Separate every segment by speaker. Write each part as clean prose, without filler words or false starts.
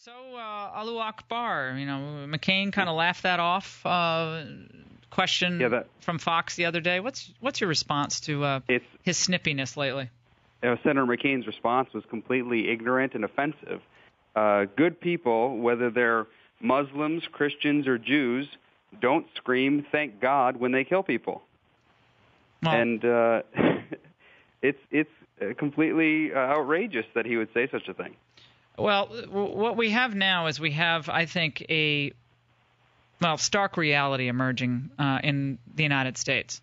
Speaker 1: So, Allahu Akbar, McCain kind of laughed that off. Question from Fox the other day. What's your response to his snippiness lately?
Speaker 2: Senator McCain's response was completely ignorant and offensive. Good people, whether they're Muslims, Christians, or Jews, don't scream "Thank God" when they kill people. Well, and it's completely outrageous that he would say such a thing.
Speaker 1: Well, what we have now is I think, stark reality emerging in the United States,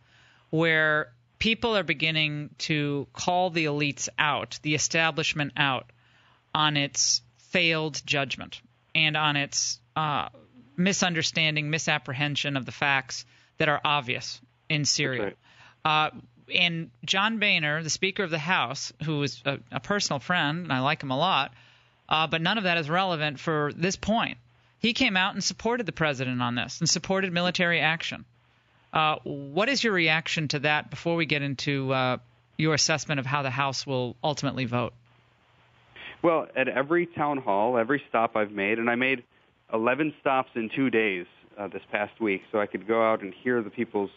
Speaker 1: where people are beginning to call the elites out, the establishment out, on its failed judgment and on its misunderstanding, misapprehension of the facts that are obvious in Syria.
Speaker 2: Right.
Speaker 1: And John Boehner, the Speaker of the House, who is a personal friend, and I like him a lot, but none of that is relevant for this point. He came out and supported the president on this and supported military action. What is your reaction to that before we get into your assessment of how the House will ultimately vote?
Speaker 2: Well, at every town hall, every stop I've made, and I made 11 stops in 2 days this past week, so I could go out and hear the people's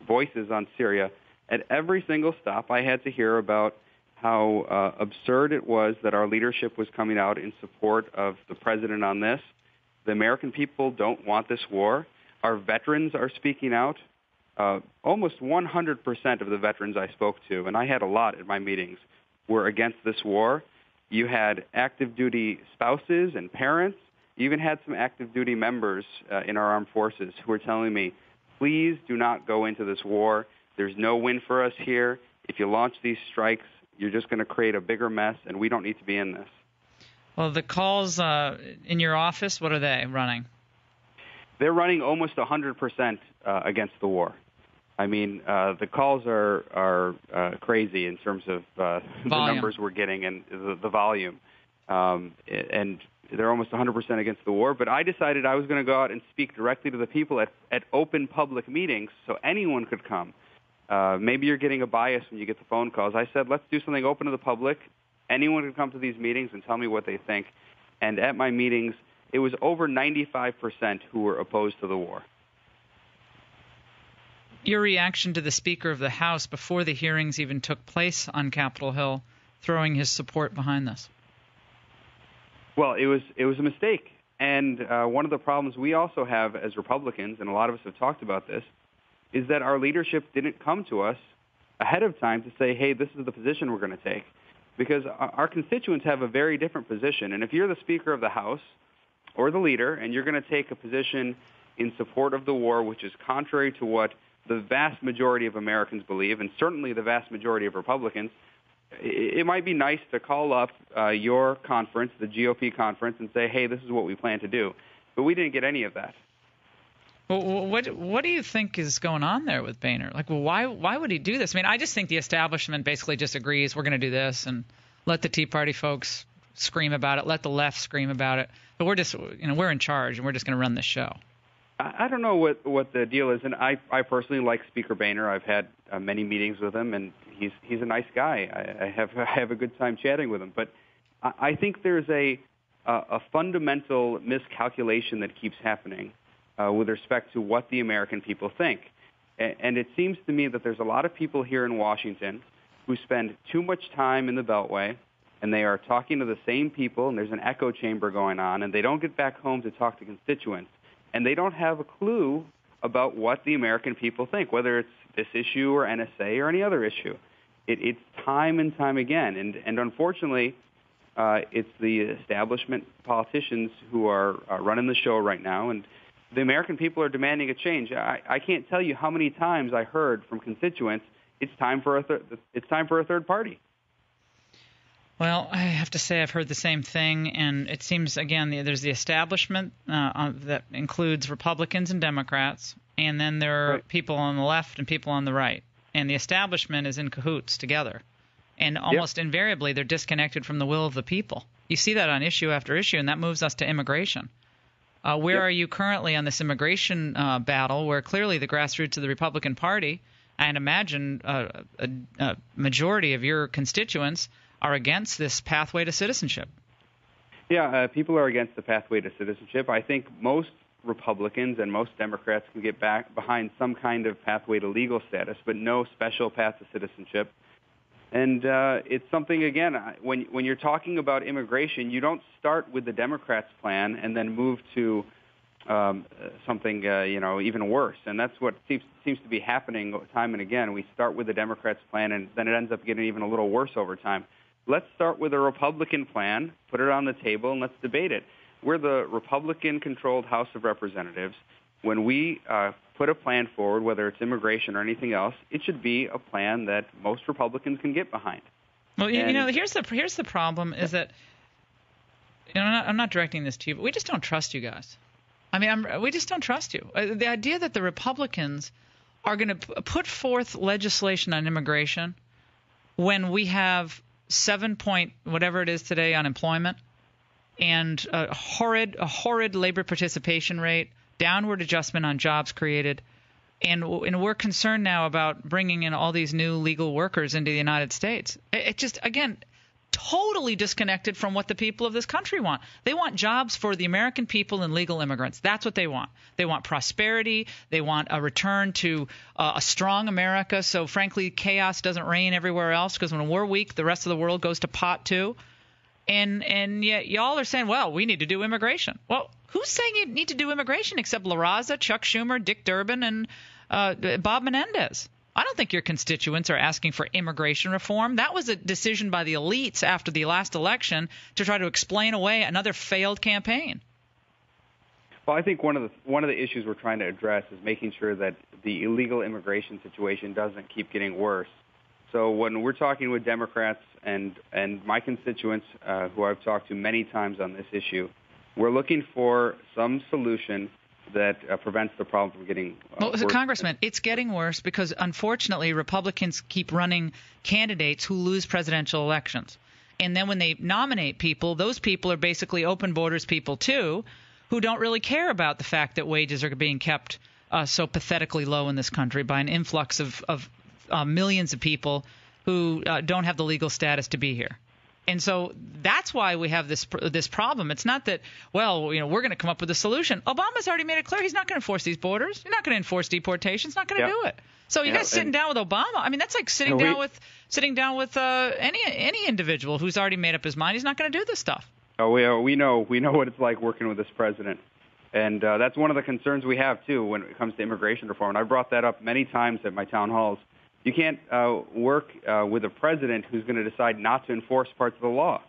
Speaker 2: voices on Syria. At every single stop, I had to hear about how absurd it was that our leadership was coming out in support of the president on this. The American people don't want this war. Our veterans are speaking out. Almost 100% of the veterans I spoke to, and I had a lot at my meetings, were against this war. You had active duty spouses and parents. You even had some active duty members in our armed forces who were telling me, please do not go into this war. There's no win for us here. If you launch these strikes, you're just going to create a bigger mess, and we don't need to be in this.
Speaker 1: Well, the calls in your office, what are they running?
Speaker 2: They're running almost 100% against the war. I mean, the calls are crazy in terms of the numbers we're getting and the volume. And they're almost 100% against the war. But I decided I was going to go out and speak directly to the people at open public meetings so anyone could come. Maybe you're getting a bias when you get the phone calls. I said, let's do something open to the public. Anyone can come to these meetings and tell me what they think. And at my meetings, it was over 95% who were opposed to the war.
Speaker 1: Your reaction to the Speaker of the House before the hearings even took place on Capitol Hill, throwing his support behind this?
Speaker 2: Well, it was a mistake. And one of the problems we also have as Republicans, and a lot of us have talked about this, is that our leadership didn't come to us ahead of time to say, hey, this is the position we're going to take. Because our constituents have a very different position. And if you're the Speaker of the House or the leader and you're going to take a position in support of the war, which is contrary to what the vast majority of Americans believe, and certainly the vast majority of Republicans, it might be nice to call up your conference, the GOP conference, and say, hey, this is what we plan to do. But we didn't get any of that.
Speaker 1: Well, what do you think is going on there with Boehner? Like, well, why would he do this? I mean, I just think the establishment basically just agrees we're going to do this and let the Tea Party folks scream about it, let the left scream about it. But we're just, we're in charge and we're just going to run this show.
Speaker 2: I don't know what the deal is, and I personally like Speaker Boehner. I've had many meetings with him, and he's a nice guy. I have a good time chatting with him. But I think there's a fundamental miscalculation that keeps happening with respect to what the American people think. And it seems to me that there's a lot of people here in Washington who spend too much time in the Beltway, and they are talking to the same people, and there's an echo chamber going on, and they don't get back home to talk to constituents. And they don't have a clue about what the American people think, whether it's this issue or NSA or any other issue. It's time and time again. And unfortunately, it's the establishment politicians who are running the show right now, and the American people are demanding a change. I can't tell you how many times I heard from constituents, it's time for a third party.
Speaker 1: Well, I have to say I've heard the same thing, and it seems, again, there's the establishment that includes Republicans and Democrats, and then there are people on the left and people on the right. And the establishment is in cahoots together. And almost invariably, they're disconnected from the will of the people. You see that on issue after issue, and that moves us to immigration. Where are you currently on this immigration battle, where clearly the grassroots of the Republican Party, and imagine a majority of your constituents, are against this pathway to citizenship?
Speaker 2: Yeah, people are against the pathway to citizenship. I think most Republicans and most Democrats can get back behind some kind of pathway to legal status, but no special path to citizenship. And it's something, again, when you're talking about immigration, you don't start with the Democrats' plan and then move to something, even worse. And that's what seems to be happening time and again. We start with the Democrats' plan, and then it ends up getting even a little worse over time. Let's start with a Republican plan, put it on the table, and let's debate it. We're the Republican-controlled House of Representatives. When we put a plan forward, whether it's immigration or anything else, it should be a plan that most Republicans can get behind.
Speaker 1: Well, here's the problem is that I'm not directing this to you, but we just don't trust you guys. I mean, we just don't trust you. The idea that the Republicans are going to put forth legislation on immigration when we have 7 point whatever it is today unemployment and a horrid labor participation rate, downward adjustment on jobs created, and we're concerned now about bringing in all these new legal workers into the United States. It just, again, totally disconnected from what the people of this country want. They want jobs for the American people and legal immigrants. That's what they want. They want prosperity. They want a return to a strong America. So, frankly, chaos doesn't reign everywhere else, because when we're weak, the rest of the world goes to pot too. And yet y'all are saying, well, we need to do immigration. Well, who's saying you need to do immigration except La Raza, Chuck Schumer, Dick Durbin, and Bob Menendez? I don't think your constituents are asking for immigration reform. That was a decision by the elites after the last election to try to explain away another failed campaign.
Speaker 2: Well, I think one of the issues we're trying to address is making sure that the illegal immigration situation doesn't keep getting worse. So when we're talking with Democrats and my constituents, who I've talked to many times on this issue, we're looking for some solution that prevents the problem from getting worse.
Speaker 1: Congressman, it's getting worse because, unfortunately, Republicans keep running candidates who lose presidential elections. And then when they nominate people, those people are basically open borders people, too, who don't really care about the fact that wages are being kept so pathetically low in this country by an influx of millions of people who don't have the legal status to be here. And so that's why we have this problem. It's not that, well, we're going to come up with a solution. Obama's already made it clear he's not going to enforce these borders. He's not going to enforce deportation. He's not going to do it. So you guys sitting down with Obama, I mean, that's like sitting down with any individual who's already made up his mind. He's not going to do this stuff.
Speaker 2: Oh, we know what it's like working with this president. And that's one of the concerns we have, too, when it comes to immigration reform. And I brought that up many times at my town halls. You can't work with a president who's going to decide not to enforce parts of the law.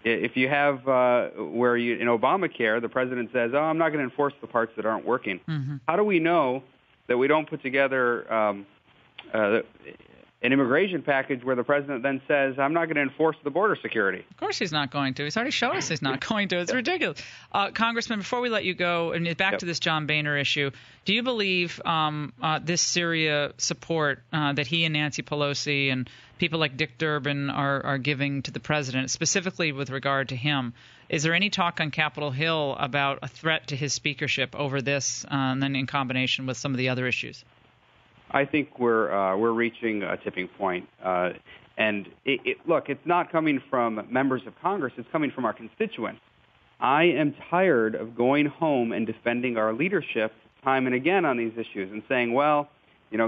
Speaker 2: If you have where in Obamacare, the president says, I'm not going to enforce the parts that aren't working. Mm-hmm. How do we know that we don't put together an immigration package where the president then says, I'm not going to enforce the border security? Of
Speaker 1: course he's not going to. He's already showed us he's not going to. It's ridiculous. Congressman, before we let you go, and back to this John Boehner issue, do you believe this Syria support that he and Nancy Pelosi and people like Dick Durbin are giving to the president, specifically with regard to him, is there any talk on Capitol Hill about a threat to his speakership over this, and then in combination with some of the other issues?
Speaker 2: I think we're reaching a tipping point. And look, it's not coming from members of Congress. It's coming from our constituents. I am tired of going home and defending our leadership time and again on these issues and saying, well,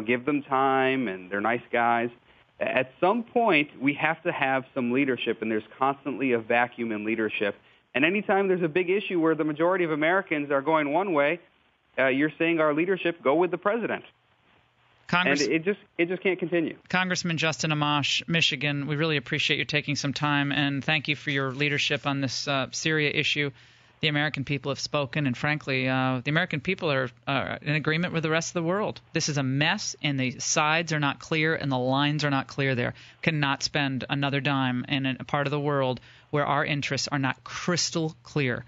Speaker 2: give them time and they're nice guys. At some point, we have to have some leadership, and there's constantly a vacuum in leadership. And anytime there's a big issue where the majority of Americans are going one way, you're saying our leadership go with the president. And it just can't continue. Congressman
Speaker 1: Justin Amash, Michigan, we really appreciate you taking some time, and thank you for your leadership on this Syria issue. The American people have spoken, and frankly, the American people are in agreement with the rest of the world. This is a mess, and the sides are not clear, and the lines are not clear there. Cannot spend another dime in a part of the world where our interests are not crystal clear.